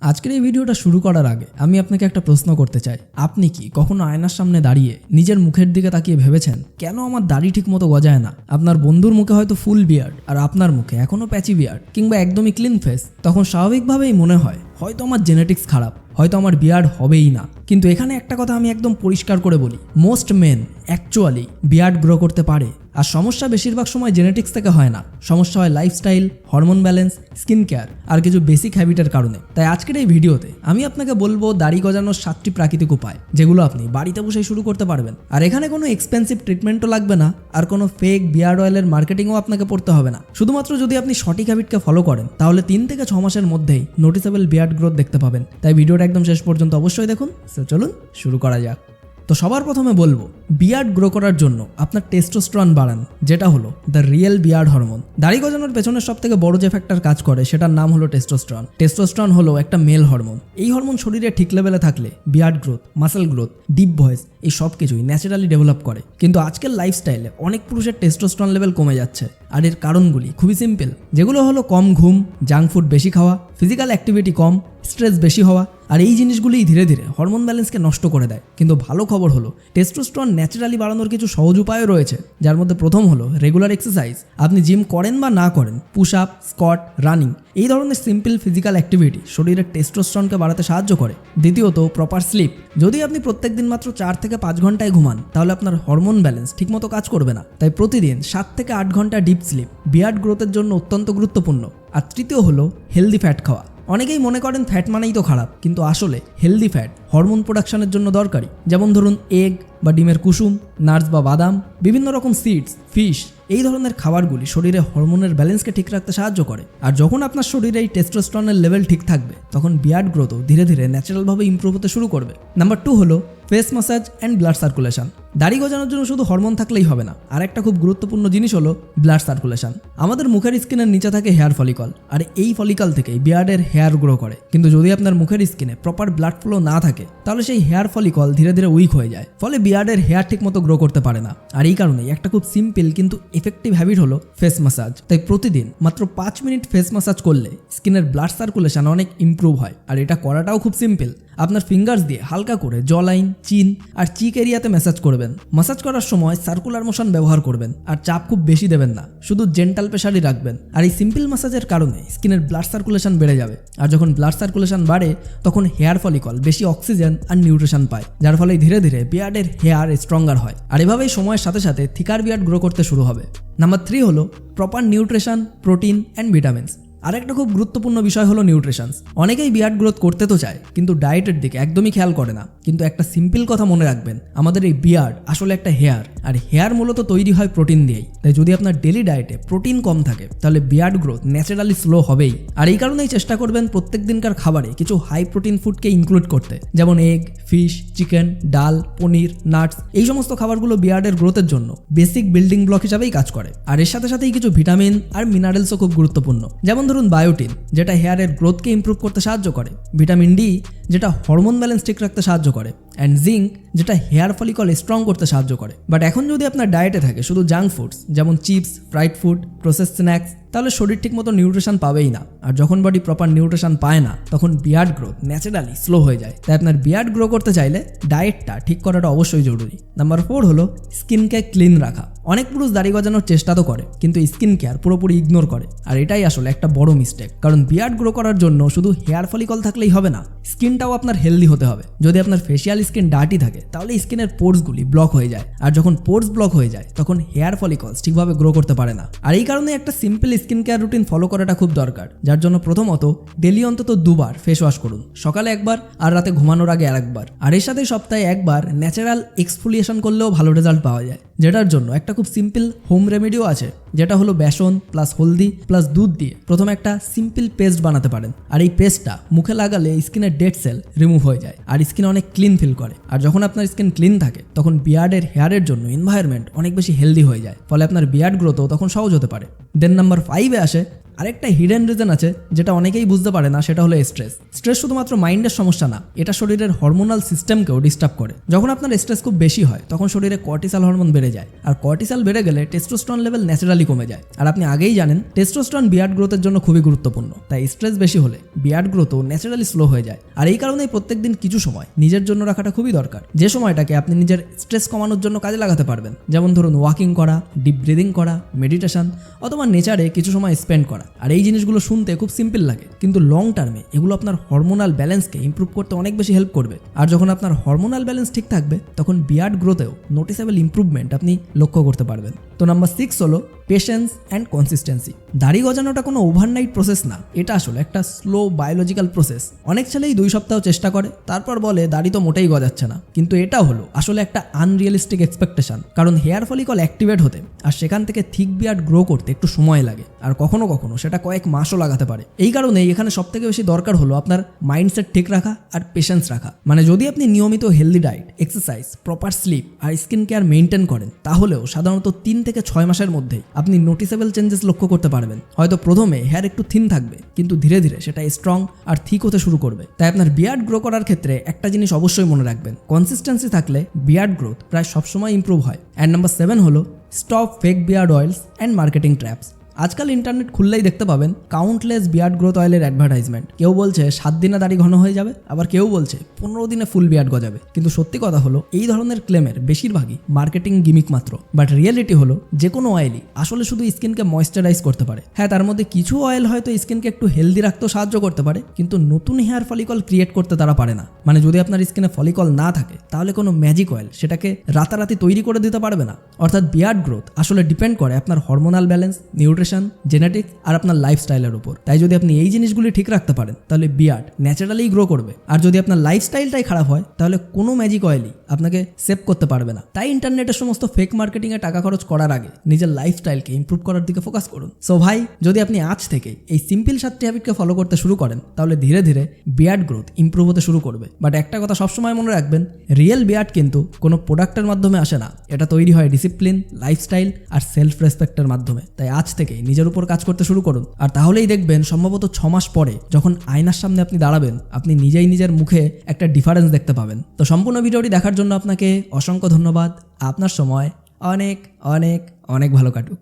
আজকের এই ভিডিওটা শুরু করার আগে আমি আপনাকে একটা প্রশ্ন করতে চাই। আপনি কি কখনো আয়নার সামনে দাঁড়িয়ে নিজের মুখের দিকে তাকিয়ে ভেবেছেন কেন আমার দাড়ি ঠিক মতো গজায় না? আপনার বন্ধুর মুখে হয়তো ফুল বিয়ার্ড আর আপনার মুখে এখনো প্যাচি বিয়ার্ড কিংবা একদমই ক্লিন ফেস। তখন স্বাভাবিকভাবেই মনে হয় হয়তো আমার জেনেটিক্স খারাপ, হয়তো আমার বিয়ার্ড হবেই না। কিন্তু এখানে একটা কথা আমি একদম পরিষ্কার করে বলি, most men actually beard grow করতে পারে। আর সমস্যা বেশিরভাগ সময় জেনেটিক্স থেকে হয় না, সমস্যা হয় lifestyle, hormone balance, skin care আর কিছু বেসিক হ্যাবিটের কারণে। তাই আজকের এই ভিডিওতে আমি আপনাকে বলবো দাড়ি গজানোর 7টি প্রাকৃতিক উপায়, যেগুলো আপনি বাড়িতে বসেই শুরু করতে পারবেন। আর এখানে কোনো এক্সপেন্সিভ ট্রিটমেন্টও লাগবে না, আর কোনো ফেক বিয়ার্ড অয়েলের মার্কেটিংও আপনাকে পড়তে হবে না। শুধুমাত্র যদি আপনি সঠিক হ্যাবিটকে ফলো করেন তাহলে 3 থেকে 6 মাসের মধ্যেই নোটিসেবল বিয়ার্ড গ্রোথ দেখতে পাবেন। তাই ভিডিওটা একদম শেষ পর্যন্ত অবশ্যই দেখুন। সো চলুন শুরু করা যাক। তো সবার প্রথমে বলবো, বিয়ার্ড গ্রো করার জন্য আপনার টেস্টোস্টেরন বাড়ান, যেটা হলো দ্য রিয়েল বিয়ার্ড হরমোন। দাড়ি গজানোর পেছনে সব থেকে বড় যে ফ্যাক্টর কাজ করে সেটার নাম হলো টেস্টোস্টেরন। টেস্টোস্টেরন হলো একটা মেল হরমোন। এই হরমোন শরীরে ঠিক লেভেলে থাকলে beard growth, muscle growth, deep voice এই সব কিছুই ন্যাচারালি ডেভেলপ করে। কিন্তু আজকের লাইফস্টাইলে অনেক পুরুষের টেস্টোস্টেরন লেভেল কমে যাচ্ছে, আর এর কারণগুলি খুবই সিম্পল, যেগুলো হলো কম ঘুম, জাঙ্ক ফুড বেশি খাওয়া, ফিজিক্যাল অ্যাক্টিভিটি কম, স্ট্রেস বেশি হওয়া। আর এই জিনিসগুলিই ধীরে ধীরে হরমোন ব্যালেন্সকে নষ্ট করে দেয়। কিন্তু ভালো খবর হলো টেস্টোস্টেরন ন্যাচারালি বাড়ানোর কিছু সহজ উপায়ও রয়েছে, যার মধ্যে প্রথম হলো রেগুলার এক্সারসাইজ। আপনি জিম করেন বা না করেন, পুশ আপ, স্কোয়াট, রানিং এই ধরনের সিম্পল ফিজিক্যাল অ্যাক্টিভিটি শরীরের টেস্টোস্টেরনকে বাড়াতে সাহায্য করে। দ্বিতীয়ত প্রপার স্লিপ। যদি আপনি প্রত্যেকদিন মাত্র 4 থেকে 5 ঘন্টায় ঘুমান তাহলে আপনার হরমোন ব্যালেন্স ঠিকমতো কাজ করবে না। তাই প্রতিদিন 7 থেকে 8 ঘন্টা ডিপ স্লিপ বিয়ার্ড গ্রোথের জন্য অত্যন্ত গুরুত্বপূর্ণ। আর তৃতীয় হলো হেলদি ফ্যাট খাওয়া। অনেকেই মনে করেন ফ্যাট মানেই তো খারাপ, কিন্তু আসলে হেলদি ফ্যাট হরমোন প্রোডাকশনের জন্য দরকারি। যেমন ধরুন এগ বা ডিমের কুসুম, নাটস বা বাদাম, বিভিন্ন রকম সিডস, ফিশ এই ধরনের খাবারগুলি শরীরে হরমোনের ব্যালেন্সকে ঠিক রাখতে সাহায্য করে। আর যখন আপনার শরীরে এই টেস্টোস্টেরনের লেভেল ঠিক থাকবে তখন বিয়ার্ড গ্রোথও ধীরে ধীরে ন্যাচারালভাবে ইমপ্রুভ হতে শুরু করবে। নাম্বার 2 হলো face massage and blood circulation. দাড়ি গজানোর জন্য শুধু হরমোন থাকলেই হবে না, আর একটা খুব গুরুত্বপূর্ণ জিনিস হলো ব্লাড সার্কুলেশন। আমাদের মুখের স্কিনের নিচে থাকে হেয়ার ফলিকল, আর এই ফলিকল থেকেই বিয়ার্ডের হেয়ার গ্রো করে। কিন্তু যদি আপনার মুখের স্কিনে প্রপার ব্লাড ফ্লো না থাকে তাহলে সেই হেয়ার ফলিকল ধীরে ধীরে উইক হয়ে যায়, ফলে বিয়ার্ডের হেয়ার ঠিক মতো গ্রো করতে পারে না। আর এই কারণেই একটা খুব সিম্পল কিন্তু এফেক্টিভ হ্যাবিট হলো ফেস ম্যাসাজ। তাই প্রতিদিন মাত্র 5 মিনিট ফেস ম্যাসাজ করলে স্কিনের ব্লাড সার্কুলেশন অনেক ইমপ্রুভ হয়। আর এটা করাটাও খুব সিম্পল। আপনার ফিঙ্গার্স দিয়ে হালকা করে জ লাইন, চিন আর চিক এরিয়াতে ম্যাসাজ করবেন। ম্যাসাজ করার সময় সার্কুলার মোশন ব্যবহার করবেন, আর চাপ খুব বেশি দেবেন না, শুধু জেন্টাল প্রেশারই রাখবেন। আর এই সিম্পল ম্যাসাজের কারণে স্কিনের ব্লাড সার্কুলেশন বেড়ে যাবে। আর যখন ব্লাড সার্কুলেশন বাড়ে তখন হেয়ার ফলিকল বেশি অক্সিজেন আর নিউট্রিশন পায়, যার ফলে ধীরে ধীরে বিয়ার্ডের হেয়ার স্ট্রঙ্গার হয়। আর এভাবেই সময়ের সাথে সাথে থিকার বিয়ার্ড গ্রো করতে শুরু হবে। নাম্বার 3 হলো proper nutrition, protein and vitamins. আরেকটা খুব গুরুত্বপূর্ণ বিষয় হলো নিউট্রিশনস। অনেকেই বিয়ার্ড গ্রোথ করতে তো চায় কিন্তু ডায়েটের দিকে একদমই খেয়াল করে না। কিন্তু একটা সিম্পল কথা মনে রাখবেন, আমাদের এই বিয়ার্ড আসলে একটা হেয়ার, আর হেয়ার মূলত তৈরি হয় প্রোটিন দিয়েই। তাই যদি আপনার ডেলি ডায়েটে প্রোটিন কম থাকে তাহলে বিয়ার্ড গ্রোথ ন্যাচারালি স্লো হবেই। আর এই কারণেই চেষ্টা করবেন প্রত্যেক দিনকার খাবারে কিছু হাই প্রোটিন ফুডকে ইনক্লুড করতে, যেমন এগ, ফিশ, চিকেন, ডাল, পনির, নাটস এই সমস্ত খাবারগুলো বিয়ার্ডের গ্রোথের জন্য বেসিক বিল্ডিং ব্লক হিসাবেই কাজ করে। আর এর সাথে সাথেই কিছু ভিটামিন আর মিনারেলসও খুব গুরুত্বপূর্ণ, যেমন ধরুন বায়োটিন, যেটা হেয়ারের গ্রোথকে ইমপ্রুভ করতে সাহায্য করে, ভিটামিন ডি, যেটা হরমোন ব্যালেন্স ঠিক রাখতে সাহায্য করে, অ্যান্ড জিঙ্ক, যেটা হেয়ার ফলিকল স্ট্রং করতে সাহায্য করে। বাট এখন যদি আপনার ডায়েটে থাকে শুধু জাঙ্ক ফুডস, যেমন chips, fried food, process snacks, তাহলে শরীর ঠিক মতো নিউট্রিশন পাবেই না। আর যখন বডি প্রপার নিউট্রিশন পায় না তখন বিয়ার্ড গ্রোথ ন্যাচারালি স্লো হয়ে যায়। তাই আপনার বিয়ার্ড গ্রো করতে চাইলে ডায়েটটা ঠিক করাটা অবশ্যই জরুরি। নাম্বার 4 হলো স্কিনকে ক্লিন রাখা। অনেক পুরুষ দাড়ি গজানোর চেষ্টা তো করে কিন্তু স্কিন কেয়ার পুরোপুরি ইগনোর করে, আর এটাই আসলে একটা বড় মিস্টেক। কারণ বিয়ার্ড গ্রো করার জন্য শুধু হেয়ার ফলিকল থাকলেই হবে না, স্কিনটাও আপনার হেলদি হতে হবে। যদি আপনার ফেশিয়াল স্কিন ডার্টি থাকে তাহলে স্কিনের পোর্সগুলি ব্লক হয়ে যায়, আর যখন পোর্স ব্লক হয়ে যায় তখন হেয়ার ফলিকলস ঠিকভাবে গ্রো করতে পারে না। আর এই কারণে একটা simple skin care routine follow করাটা খুব দরকার, যার জন্য প্রথমত ডেলি অন্তত 2 বার ফেস ওয়াশ করুন, সকালে একবার আর রাতে ঘুমানোর আগে আরেকবার। আর এর সাথে সপ্তাহে একবার ন্যাচারাল এক্সফোলিয়েশন করলেও ভালো রেজাল্ট পাওয়া যায়, যেটার জন্য একটা খুব সিম্পল হোম রেমেডিও আছে, যেটা হলো বেসন প্লাস হলদি প্লাস দুধ দিয়ে প্রথমে একটা সিম্পল পেস্ট বানাতে পারেন। আর এই পেস্টটা মুখে লাগালে স্কিনের ডেড সেল রিমুভ হয়ে যায় আর স্কিন অনেক ক্লিন ফিল করে। আর যখন আপনার স্কিন ক্লিন থাকে তখন বিয়ার্ডের হেয়ারের জন্য এনভায়রনমেন্ট অনেক বেশি হেলদি হয়ে যায়, ফলে আপনার বিয়ার্ড গ্রোথও তখন সহজ হতে পারে। দেন নাম্বার 5-এ আসে আরেকটা হিডেন রিজন আছে যেটা অনেকেই বুঝতে পারে না, সেটা হলো স্ট্রেস। স্ট্রেস শুধুমাত্র মাইন্ডের সমস্যা না, এটা শরীরের হরমোনাল সিস্টেমকেও ডিস্টার্ব করে। যখন আপনার স্ট্রেস খুব বেশি হয় তখন শরীরে কর্টিসল হরমোন বেড়ে যায়, আর কর্টিসল বেড়ে গেলে টেস্টোস্টেরন লেভেল ন্যাচারালি কমে যায়। আর আপনি আগেই জানেন টেস্টোস্টেরন বিয়ার্ড গ্রোথের জন্য খুবই গুরুত্বপূর্ণ, তাই স্ট্রেস বেশি হলে বিয়ার্ড গ্রোথও ন্যাচারালি স্লো হয়ে যায়। আর এই কারণেই প্রত্যেকদিন কিছু সময় নিজের জন্য রাখাটা খুবই দরকার, যে সময়টাকে আপনি নিজের স্ট্রেস কমানোর জন্য কাজে লাগাতে পারবেন। যেমন ধরুন ওয়াকিং করা, ডিপ ব্রিদিং করা, মেডিটেশন অথবা নেচারে কিছু সময় স্পেন্ড করা। আর এই জিনিসগুলো শুনতে খুব সিম্পল লাগে, কিন্তু লং টার্মে এগুলো আপনার হরমোনাল ব্যালেন্সকে ইমপ্রুভ করতে অনেক বেশি হেল্প করবে। আর যখন আপনার হরমোনাল ব্যালেন্স ঠিক থাকবে তখন বিয়ার্ড গ্রোথেও নোটিসেবল ইমপ্রুভমেন্ট আপনি লক্ষ্য করতে পারবেন। তো নাম্বার 6 হলো পেশেন্স অ্যান্ড কনসিস্টেন্সি। দাড়ি গজানোটা কোনো ওভারনাইট প্রসেস না, এটা আসলে একটা স্লো বায়োলজিক্যাল প্রসেস। অনেক ছেলেই 2 সপ্তাহ চেষ্টা করে, তারপর বলে দাড়ি তো মোটেই গজাচ্ছে না। কিন্তু এটা হলো আসলে একটা আনরিয়েলিস্টিক এক্সপেকটেশন, কারণ হেয়ার ফলিকল অ্যাক্টিভেট হতে আর সেখান থেকে থিক বিয়ার্ড গ্রো করতে একটু সময় লাগে, আর কখনো কখনো সেটা কয়েক মাসও লাগাতে পারে। এই কারণেই এখানে সবথেকে বেশি দরকার হলো আপনার মাইন্ডসেট ঠিক রাখা আর পেশেন্স রাখা। মানে যদি আপনি নিয়মিত healthy diet, exercise, proper sleep আর স্কিন কেয়ার মেনটেন করেন, তাহলেও সাধারণত 3 থেকে 6 মাসের মধ্যেই আপনি নোটিসেবল চেঞ্জেস লক্ষ্য করতে পারবেন। হয়তো প্রথমে হেয়ার একটু থিন থাকবে, কিন্তু ধীরে ধীরে সেটা স্ট্রং আর থিক হতে শুরু করবে। তাই আপনার বিয়ার্ড গ্রো করার ক্ষেত্রে একটা জিনিস অবশ্যই মনে রাখবেন, কনসিস্টেন্সি থাকলে বিয়ার্ড গ্রোথ প্রায় সবসময় ইমপ্রুভ হয়। অ্যান্ড নাম্বার 7 হলো stop fake beard oils and marketing traps. আজকাল ইন্টারনেট খুললেই দেখতে পাবেন কাউন্টলেস বিয়ার্ড গ্রোথ অয়েলের অ্যাডভার্টাইজমেন্ট। কেউ বলছে 7 দিনে দাড়ি ঘন হয়ে যাবে, আবার কেউ বলছে 15 দিনে ফুল বিয়ার্ড গজাবে। কিন্তু সত্যি কথা হলো এই ধরনের ক্লেমের বেশিরভাগই মার্কেটিং গিমিক মাত্র। বাট রিয়েলিটি হলো যে কোনো অয়েলই আসলে শুধু স্কিনকে ময়েশ্চারাইজ করতে পারে। হ্যাঁ, তার মধ্যে কিছু অয়েল হয়তো স্কিনকে একটু হেলদি রাখতেও সাহায্য করতে পারে, কিন্তু নতুন হেয়ার ফলিকল ক্রিয়েট করতে তারা পারে না। মানে যদি আপনার স্কিনে ফলিকল না থাকে, তাহলে কোনো ম্যাজিক অয়েল সেটাকে রাতারাতি তৈরি করে দিতে পারবে না। অর্থাৎ বিয়ার্ড গ্রোথ আসলে ডিপেন্ড করে আপনার হরমোনাল ব্যালেন্স, নিউট্রিশন, জেনেটিক্স আর আপনার লাইফস্টাইলের উপর। তাই যদি আপনি এই জিনিসগুলি ঠিক রাখতে পারেন, তাহলে বিয়ার্ড ন্যাচারালি গ্রো করবে। আর যদি আপনার লাইফস্টাইলটাই খারাপ হয়, তাহলে কোনো ম্যাজিক অয়েলই আপনাকে সেভ করতে পারবে না। তাই ইন্টারনেটের সমস্ত ফেক মার্কেটিংয়ে টাকা খরচ করার আগে নিজের লাইফস্টাইলকে ইমপ্রুভ করার দিকে ফোকাস করুন। সো ভাই, যদি আপনি আজ থেকে এই সিম্পল 7টি হ্যাবিটকে ফলো করতে শুরু করেন, তাহলে ধীরে ধীরে বিয়ার্ড গ্রোথ ইমপ্রুভ হতে শুরু করবে। বাট একটা কথা সবসময় মনে রাখবেন, রিয়েল বিয়ার্ড কিন্তু কোনো প্রোডাক্টের মাধ্যমে আসে না, এটা তৈরি হয় ডিসিপ্লিন, লাইফস্টাইল আর সেলফ রেসপেক্টের মাধ্যমে। তাই আজ থেকেই নিজের উপর কাজ করতে শুরু করুন, আর তাহলেই দেখবেন সম্ভবত 6 মাস পরে যখন আয়নার সামনে আপনি দাঁড়াবেন, আপনি নিজেই নিজের মুখে একটা ডিফারেন্স দেখতে পাবেন। তো সম্পূর্ণ ভিডিওটি দেখার জন্য আপনাকে অসংখ্য ধন্যবাদ। আপনার সময় অনেক অনেক অনেক ভালো কাটুক।